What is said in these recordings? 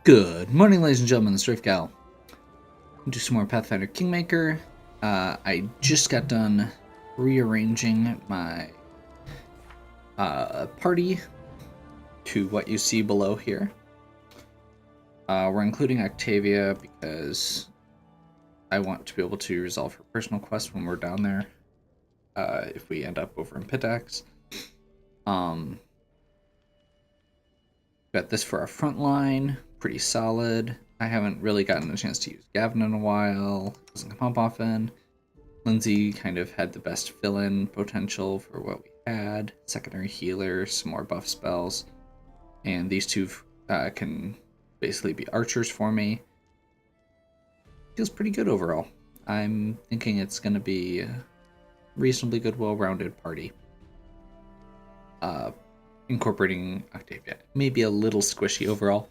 Good morning, ladies and gentlemen, it's Rafe Gal. Do some more Pathfinder Kingmaker. I just got done rearranging my party to what you see below here. We're including Octavia because I want to be able to resolve her personal quest when we're down there, if we end up over in Pitax. Got this for our front line, pretty solid. I haven't really gotten a chance to use Gavin in a while. Doesn't come up often. Lindsay kind of had the best fill-in potential for what we had. Secondary healer, some more buff spells. And these two can basically be archers for me. Feels pretty good overall. I'm thinking it's going to be a reasonably good, well-rounded party. Incorporating Octavia. Maybe a little squishy overall.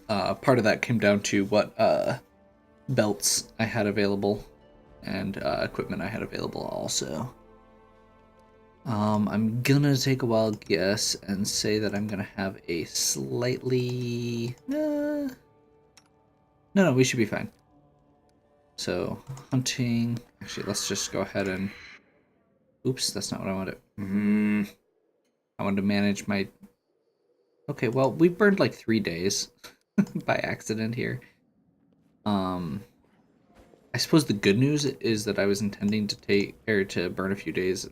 Part of that came down to what belts I had available and equipment I had available also. I'm gonna take a wild guess and say that I'm gonna have a slightly... No, we should be fine. So, hunting... Actually, let's just go ahead and... Oops, that's not what I wanted. I wanted to manage my... Okay, well, we burned like 3 days by accident here. I suppose the good news is that I was intending to burn a few days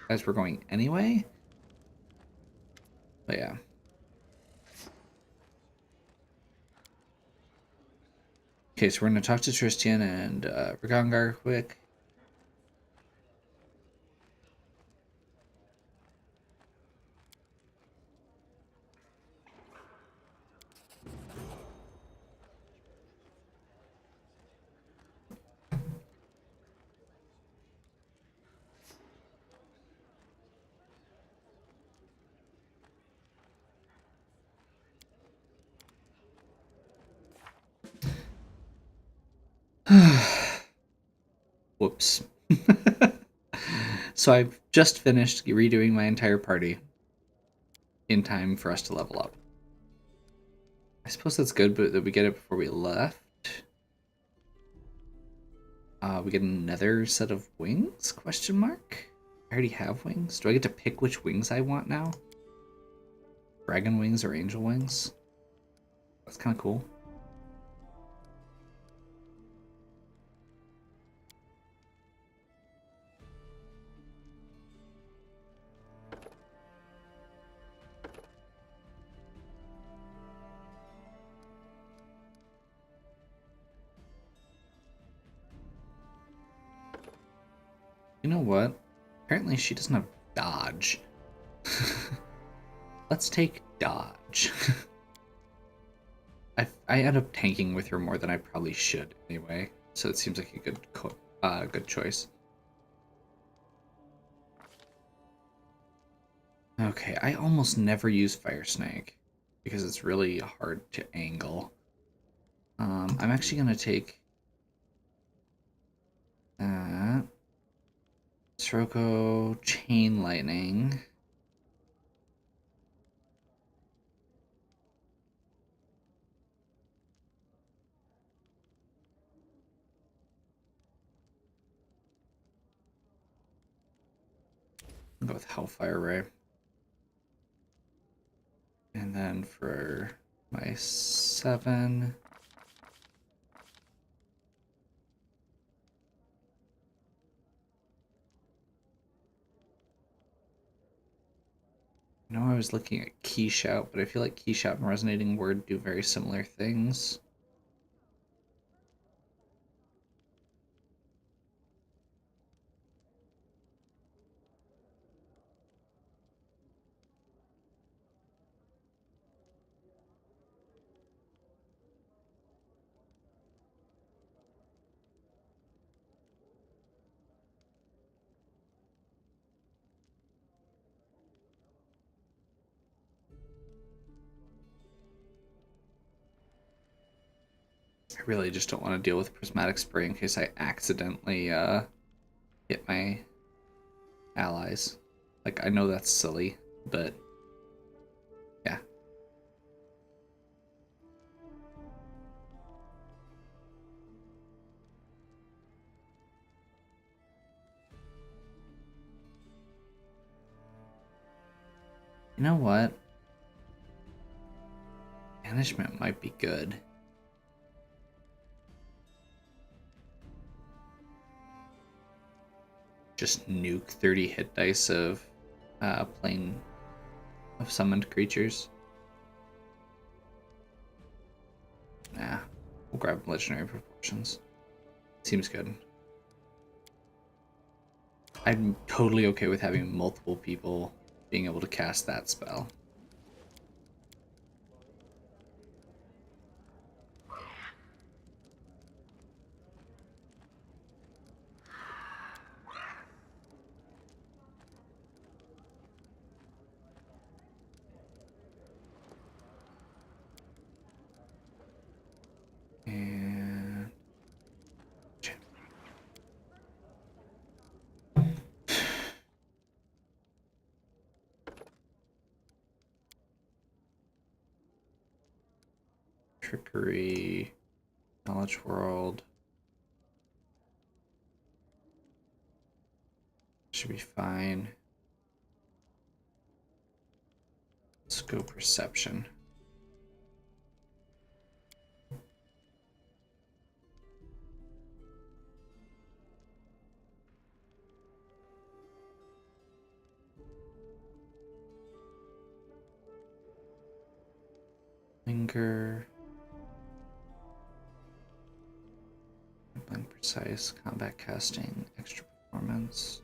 as we're going anyway. But yeah. Okay, so we're gonna talk to Tristian and Ragangar quick. Whoops. So I've just finished redoing my entire party in time for us to level up. I suppose that's good, but that we get it before we left. We get another set of wings? Question mark? I already have wings. Do I get to pick which wings I want now? Dragon wings or angel wings? That's kind of cool. You know what? Apparently she doesn't have dodge. Let's take dodge. I end up tanking with her more than I probably should anyway, so it seems like a good choice. Okay, I almost never use Fire Snake because it's really hard to angle. I'm actually gonna take that. Sirocco Chain Lightning. I'll go with Hellfire Ray. And then for my 7... I know I was looking at Key Shout, but I feel like Key Shout and Resonating Word do very similar things. I really just don't want to deal with Prismatic Spray in case I accidentally hit my allies. Like, I know that's silly, but yeah. You know what? Banishment might be good. Just nuke 30 hit dice of plane of summoned creatures. Nah, we'll grab legendary proportions. Seems good. I'm totally okay with having multiple people being able to cast that spell. And trickery, knowledge world. Should be fine. Let's go perception. Linger. Blend precise, combat casting, extra performance.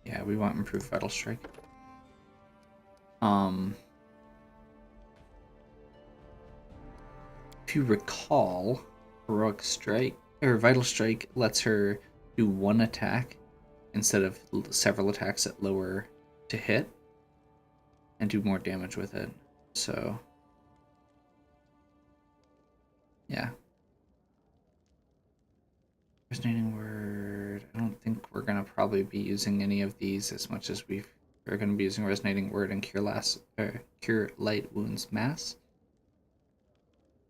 Yeah, we want improved vital strike. If you recall, heroic strike or vital strike lets her do one attack instead of several attacks at lower to hit and do more damage with it. So yeah. Resonating word. I don't think we're gonna probably be using any of these as much as we're gonna be using resonating word and cure light wounds mass.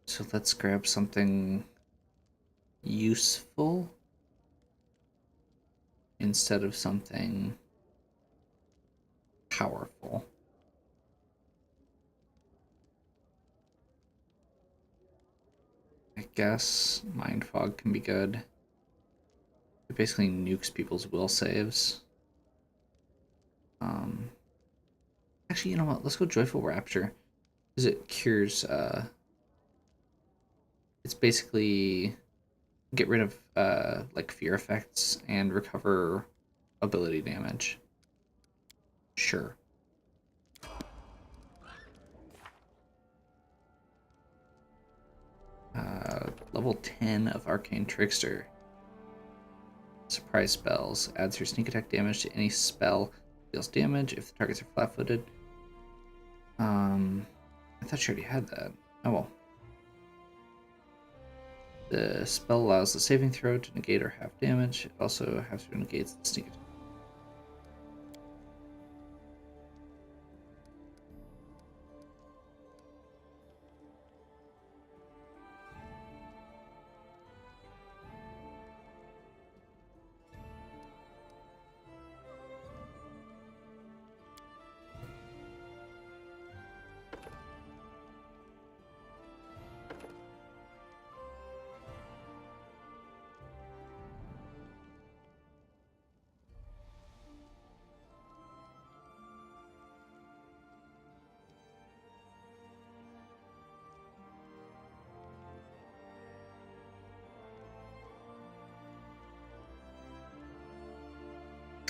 So let's grab something useful instead of something powerful. I guess Mind Fog can be good. It basically nukes people's will saves. Actually, you know what? Let's go Joyful Rapture. Because it cures, it's basically get rid of, like, fear effects and recover ability damage. Sure. Level 10 of Arcane Trickster. Surprise spells. Adds your sneak attack damage to any spell. Deals damage if the targets are flat-footed. I thought she already had that. Oh well. The spell allows the saving throw to negate or half damage. It also has to negate the sneak attack.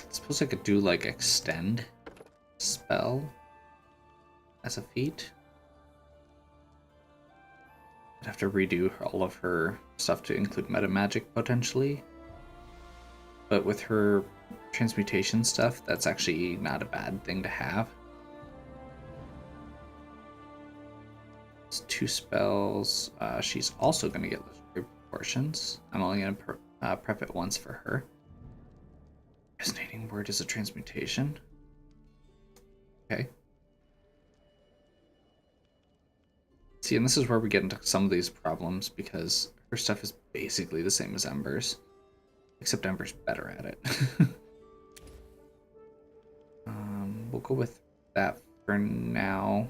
I suppose I could do like extend spell as a feat. I'd have to redo all of her stuff to include meta magic potentially. But with her transmutation stuff, that's actually not a bad thing to have. It's 2 spells. She's also going to get legendary proportions. I'm only going to prep it once for her. Resonating word is a transmutation. Okay. See, and this is where we get into some of these problems because her stuff is basically the same as Ember's, except Ember's better at it. We'll go with that for now.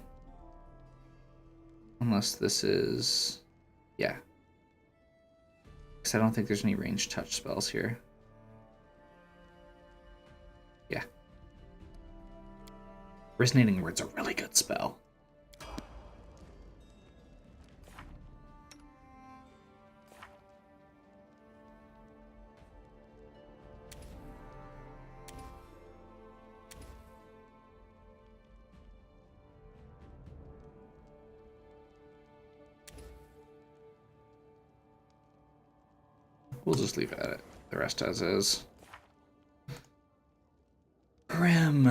Unless this is... yeah. Because I don't think there's any ranged touch spells here. Yeah. Resonating Word's a really good spell. We'll just leave it at it. The rest as is. Grim.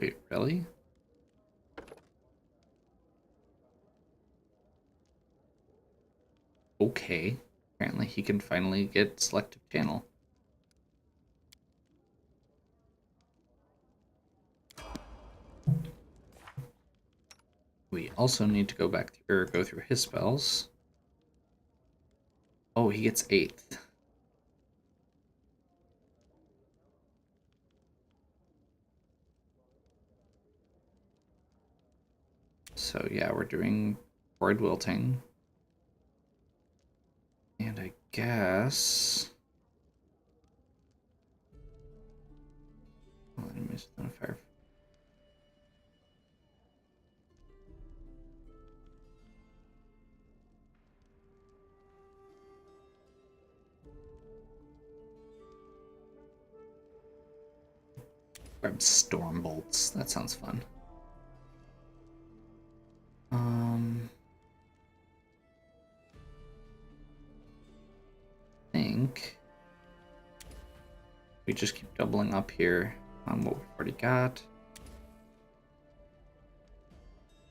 Wait, really? Okay. Apparently he can finally get selective channel. We also need to go back through, or go through his spells. Oh, he gets 8th. So yeah, we're doing Void Wilting. And I guess... oh, enemies within a fire. Grab Storm Bolts. That sounds fun. I think we just keep doubling up here on what we've already got.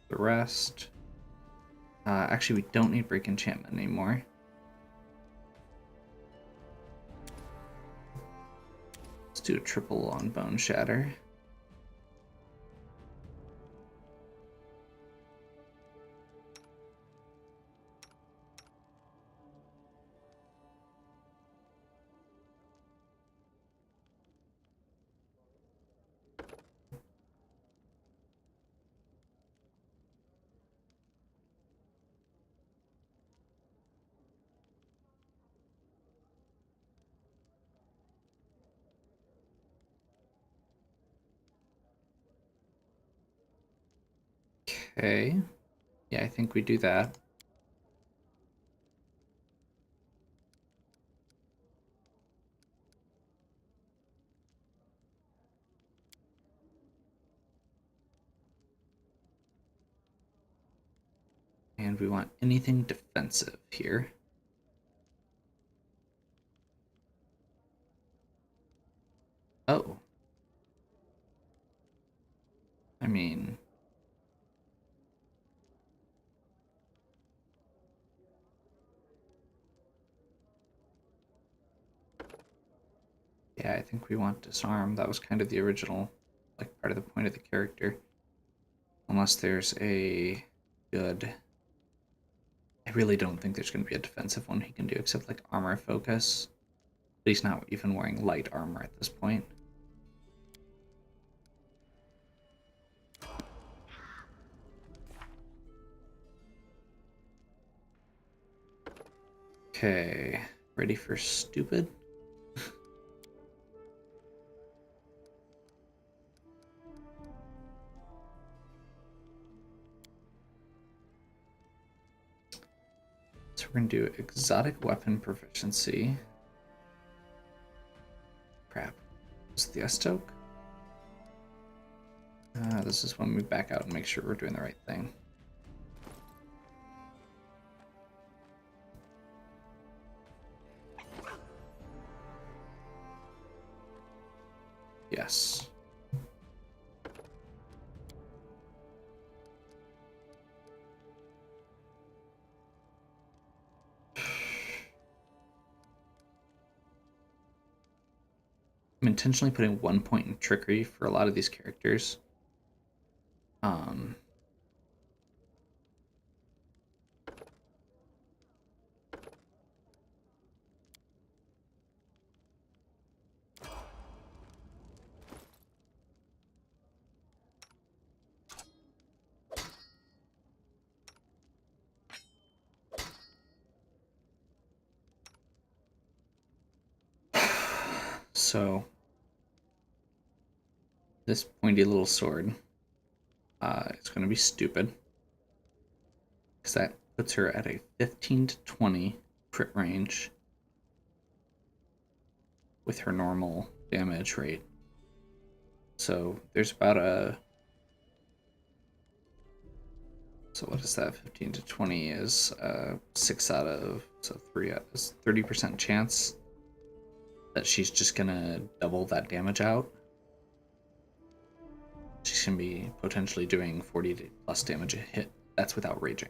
The rest. Actually, we don't need Break Enchantment anymore. Let's do a triple on Bone Shatter. Okay. Yeah, I think we do that. And we want anything defensive here. Oh. I mean... yeah, I think we want Disarm. That was kind of the original, like, part of the point of the character. Unless there's a good... I really don't think there's going to be a defensive one he can do, except, like, Armor Focus. But he's not even wearing light armor at this point. Okay, ready for stupid? So we're gonna do exotic weapon proficiency. Crap. Was it the Estoke? This is when we back out and make sure we're doing the right thing. Yes. I'm intentionally putting 1 point in trickery for a lot of these characters. Um, so this pointy little sword, it's going to be stupid because that puts her at a 15 to 20 crit range with her normal damage rate. So there's about a... So what is that? 15 to 20 is 6 out of... So 3 out is 30% chance that she's just going to double that damage out. She's going to be potentially doing 40 plus damage a hit. That's without raging.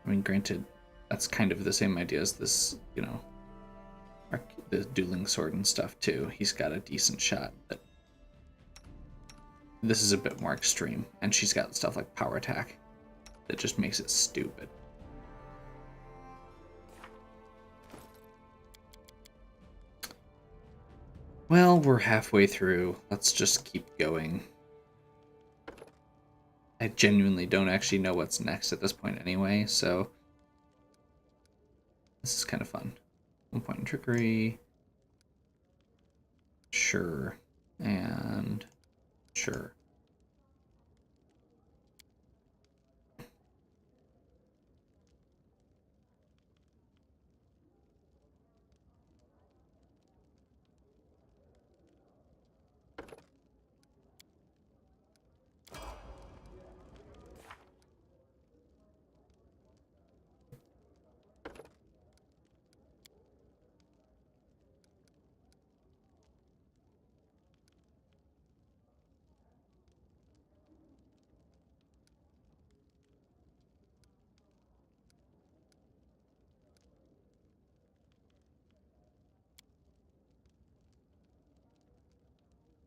I mean, granted, that's kind of the same idea as this, you know, the dueling sword and stuff too. He's got a decent shot, but this is a bit more extreme, and she's got stuff like power attack that just makes it stupid. Well, we're halfway through. Let's just keep going. I genuinely don't actually know what's next at this point anyway, so this is kind of fun. 1 point in trickery. Sure. And sure.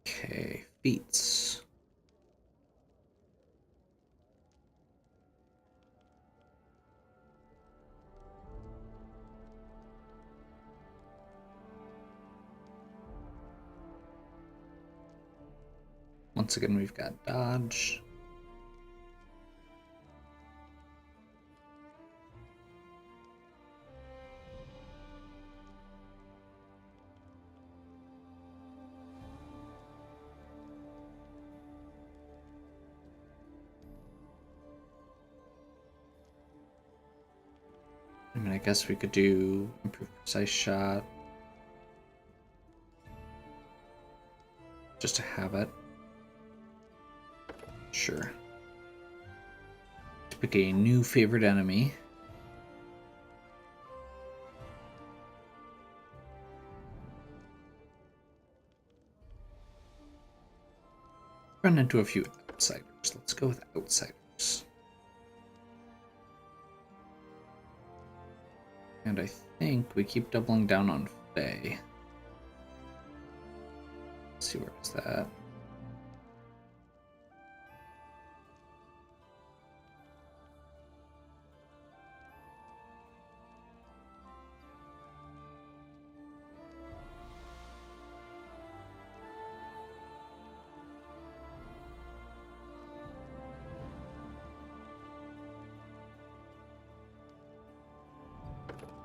Okay, feats. Once again, we've got dodge. I mean, I guess we could do improved precise shot. Just to have it. Sure. To pick a new favorite enemy. Run into a few outsiders. Let's go with outsiders. And I think we keep doubling down on Faye. Let's see, where is that?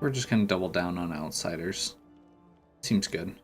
We're just gonna double down on outsiders. Seems good.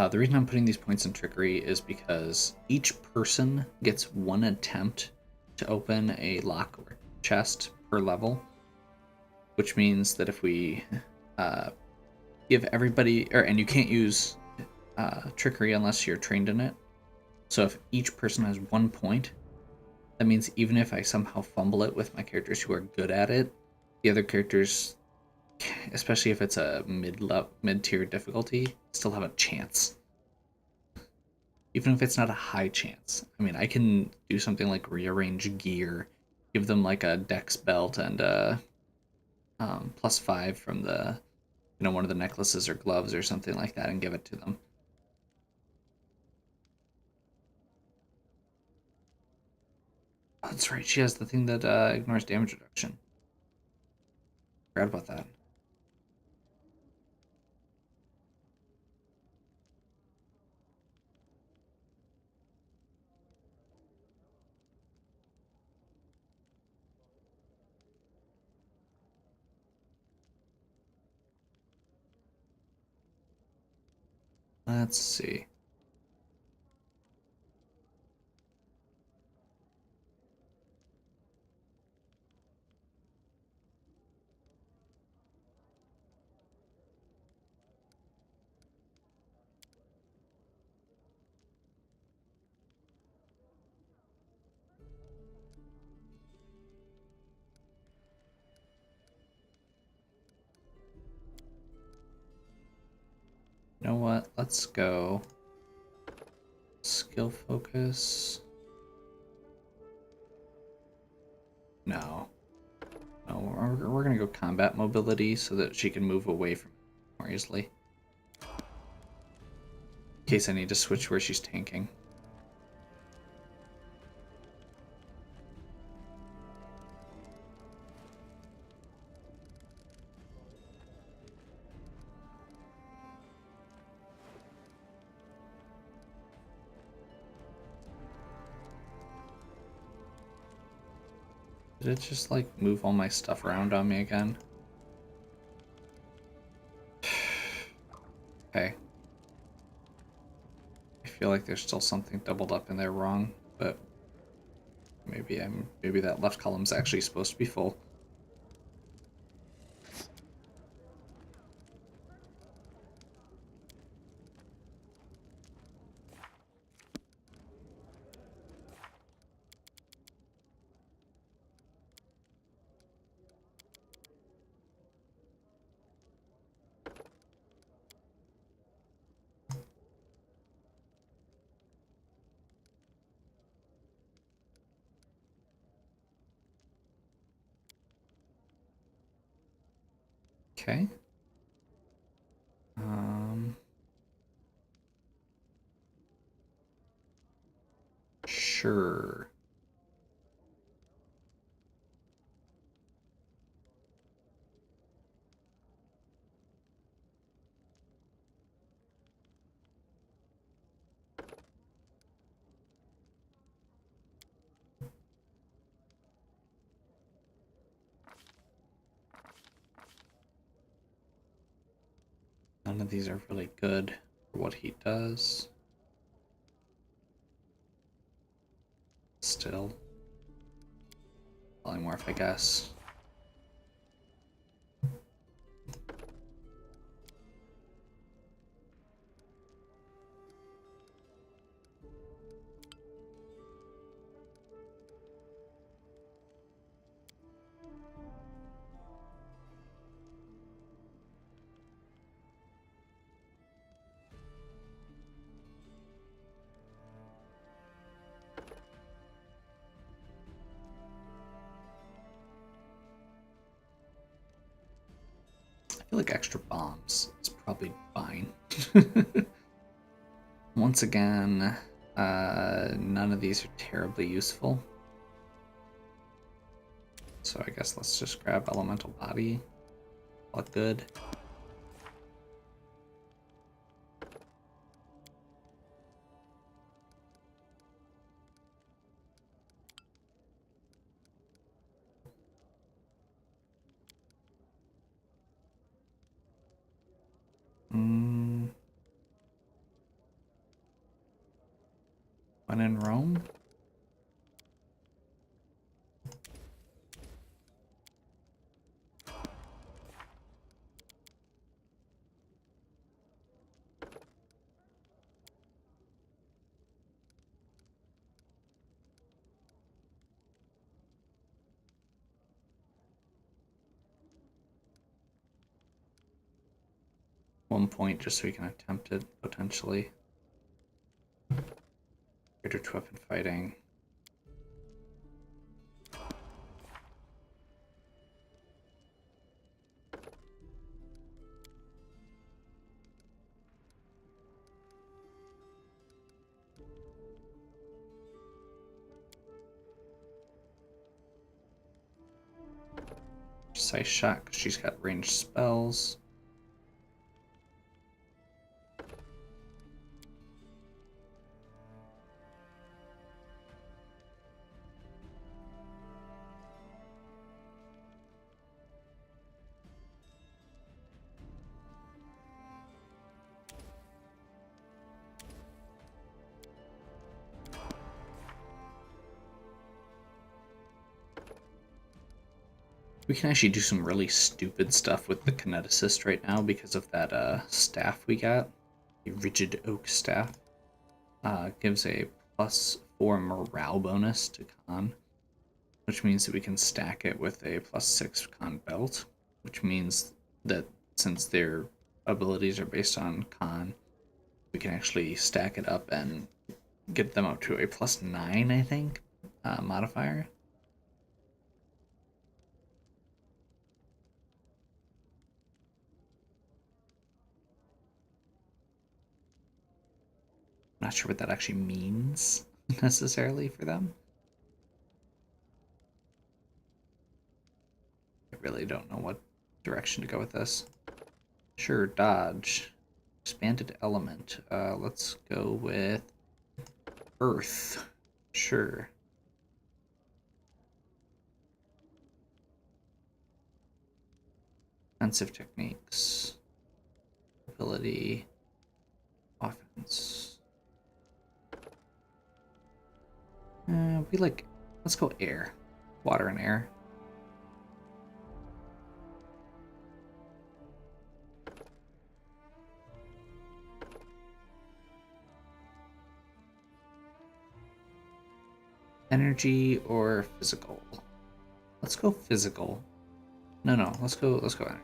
The reason I'm putting these points in trickery is because each person gets 1 attempt to open a lock or chest per level. which means that if we give everybody, and you can't use trickery unless you're trained in it. So if each person has 1 point, that means even if I somehow fumble it with my characters who are good at it, the other characters, especially if it's a mid-tier difficulty, still have a chance. Even if it's not a high chance. I mean, I can do something like rearrange gear, give them like a dex belt and a +5 from the, one of the necklaces or gloves or something like that, and give it to them. Oh, that's right. She has the thing that ignores damage reduction. Forgot about that. Let's see. You know what? Let's go skill focus. No. No, we're going to go combat mobility so that she can move away from it more easily. In case I need to switch where she's tanking. Did it just like move all my stuff around on me again? Okay. I feel like there's still something doubled up in there wrong, but maybe that left column's actually supposed to be full. Okay. Sure. None of these are really good for what he does. Still. Polymorph, I guess. I feel like extra bombs is probably fine. Once again, none of these are terribly useful. So I guess let's just grab elemental body. Look good. When in Rome? 1 point just so we can attempt it potentially. Greater to weapon fighting. Precise shot because she's got ranged spells. We can actually do some really stupid stuff with the kineticist right now because of that staff we got. The rigid oak staff. Gives a +4 morale bonus to con, which means that we can stack it with a +6 con belt, which means that since their abilities are based on con, we can actually stack it up and get them up to a +9, I think, modifier. Not sure what that actually means necessarily for them. I really don't know what direction to go with this. Sure, dodge. Expanded element. Let's go with earth. Sure. Offensive techniques. Ability. Offense. Let's go air. Water and air. Energy or physical? Let's go physical. No, let's go energy.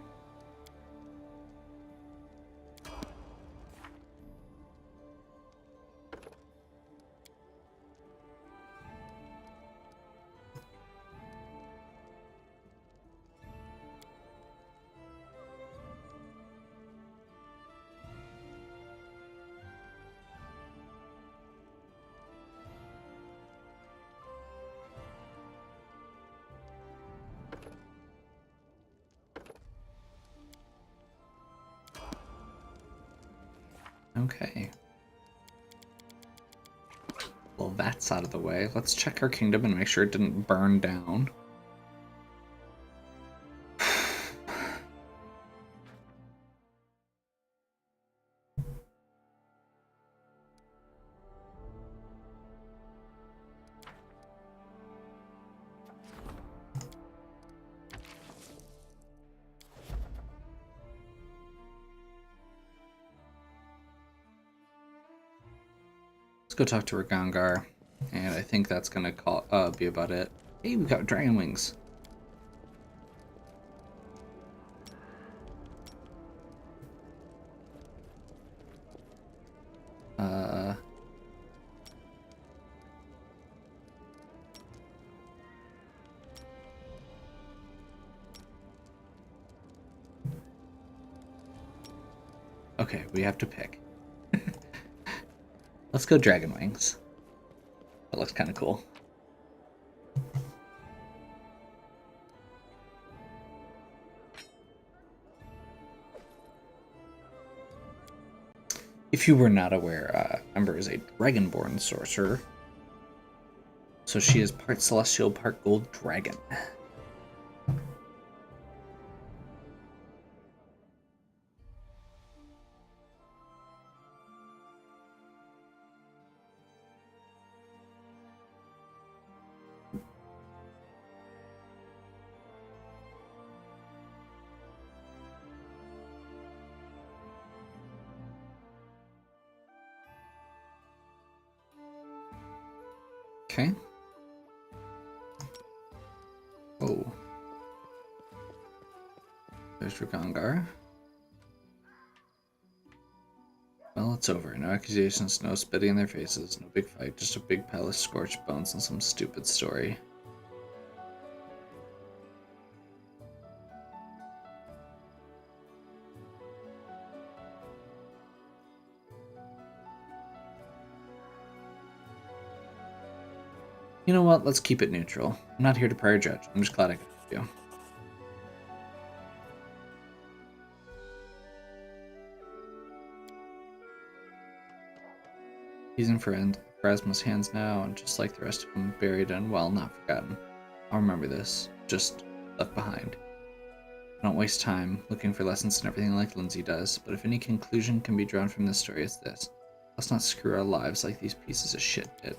Okay. Well, that's out of the way. Let's check our kingdom and make sure it didn't burn down. Let's go talk to Ragangar, and I think that's gonna be about it. Hey, we got dragon wings. Okay, we have to pick. Let's go dragon wings. That looks kind of cool. If you were not aware, Ember is a dragonborn sorcerer. So she is part celestial, part gold dragon. Okay. Oh. There's Ragangar. Well, it's over. No accusations, no spitting in their faces, no big fight, just a big pile of scorched bones and some stupid story. You know what? Let's keep it neutral. I'm not here to prior judge. I'm just glad I could help you. He's in for Erasmus' hands now, and just like the rest of them, buried and well, not forgotten. I'll remember this. Just left behind. Don't waste time looking for lessons in everything like Lindsay does, but if any conclusion can be drawn from this story, it's this. Let's not screw our lives like these pieces of shit did.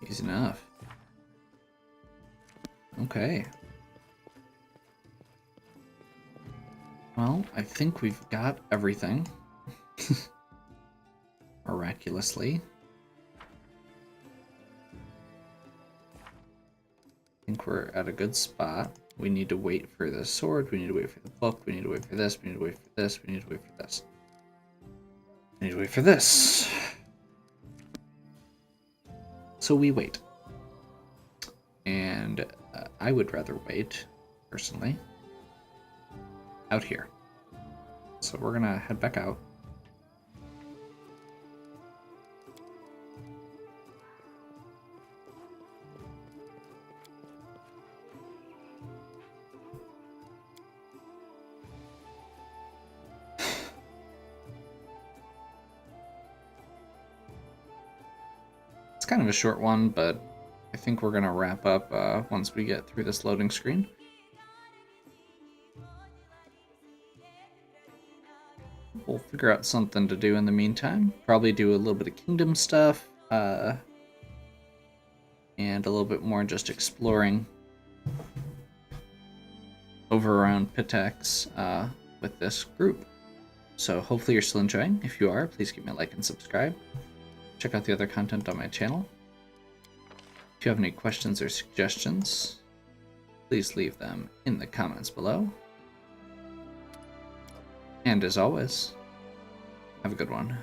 Easy enough. Okay. Well, I think we've got everything. Miraculously. I think we're at a good spot. We need to wait for the sword, we need to wait for the book, we need to wait for this, we need to wait for this, we need to wait for this. We need to wait for this. So we wait. And I would rather wait, personally, out here. So we're gonna head back out. It's kind of a short one, but I think we're gonna wrap up once we get through this loading screen. We'll figure out something to do in the meantime. Probably do a little bit of kingdom stuff, and a little bit more just exploring over around Pitex with this group. So hopefully you're still enjoying. If you are, please give me a like and subscribe. Check out the other content on my channel. If you have any questions or suggestions, please leave them in the comments below. And as always, have a good one.